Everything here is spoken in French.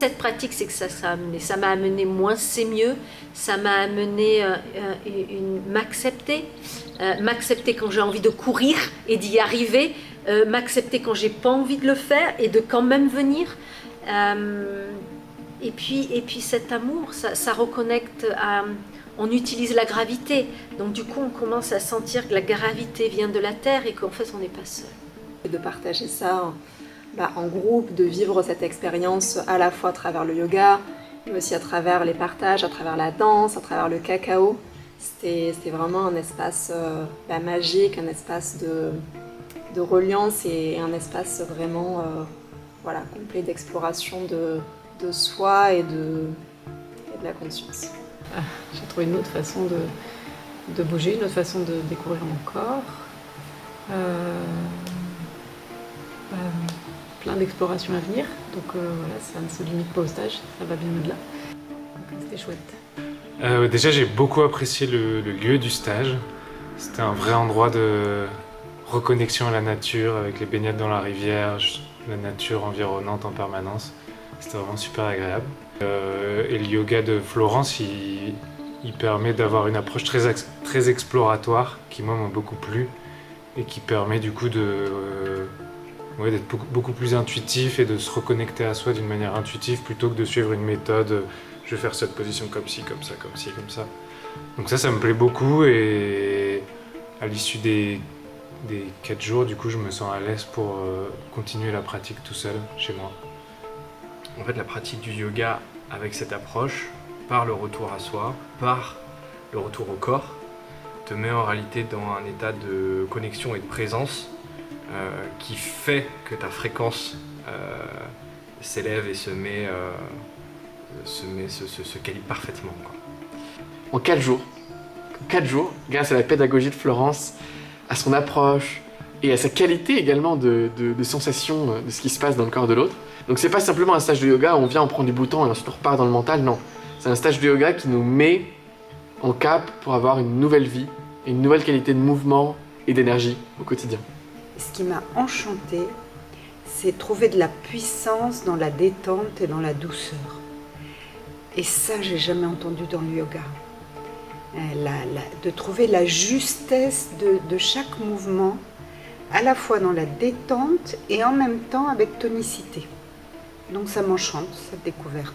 Cette pratique, c'est que ça m'a amené moins c'est mieux, ça m'a amené m'accepter, m'accepter quand j'ai envie de courir et d'y arriver, m'accepter quand j'ai pas envie de le faire et de quand même venir. Et puis cet amour, ça reconnecte à... On utilise la gravité, donc du coup on commence à sentir que la gravité vient de la terre et qu'en fait on n'est pas seul. Et de partager ça en groupe, de vivre cette expérience à la fois à travers le yoga, mais aussi à travers les partages, à travers la danse, à travers le cacao. C'était vraiment un espace magique, un espace de reliance et un espace vraiment complet d'exploration de soi et de la conscience. J'ai trouvé une autre façon de bouger, une autre façon de découvrir mon corps. Plein d'explorations à venir, donc voilà, ça ne se limite pas au stage, ça va bien au-delà. Donc c'était chouette. Déjà, j'ai beaucoup apprécié le lieu du stage. C'était un vrai endroit de reconnexion à la nature, avec les baignades dans la rivière, la nature environnante en permanence. C'était vraiment super agréable. Et le yoga de Florence, il permet d'avoir une approche très exploratoire qui moi m'a beaucoup plu et qui permet du coup d'être beaucoup plus intuitif et de se reconnecter à soi d'une manière intuitive plutôt que de suivre une méthode. Je vais faire cette position comme ci, comme ça, comme ci, comme ça. Donc ça me plaît beaucoup et à l'issue des 4 jours, du coup, je me sens à l'aise pour continuer la pratique tout seul chez moi. En fait, la pratique du yoga avec cette approche, par le retour à soi, par le retour au corps, te met en réalité dans un état de connexion et de présence qui fait que ta fréquence s'élève et se calibre parfaitement, quoi. En 4 jours, grâce à la pédagogie de Florence, à son approche et à sa qualité également de sensation de ce qui se passe dans le corps de l'autre. Donc c'est pas simplement un stage de yoga où on vient, on prend du bouton et ensuite on repart dans le mental, non. C'est un stage de yoga qui nous met en cap pour avoir une nouvelle vie, et une nouvelle qualité de mouvement et d'énergie au quotidien. Ce qui m'a enchantée, c'est trouver de la puissance dans la détente et dans la douceur. Et ça, j'ai jamais entendu dans le yoga. De trouver la justesse de chaque mouvement, à la fois dans la détente et en même temps avec tonicité. Donc ça m'enchante, cette découverte.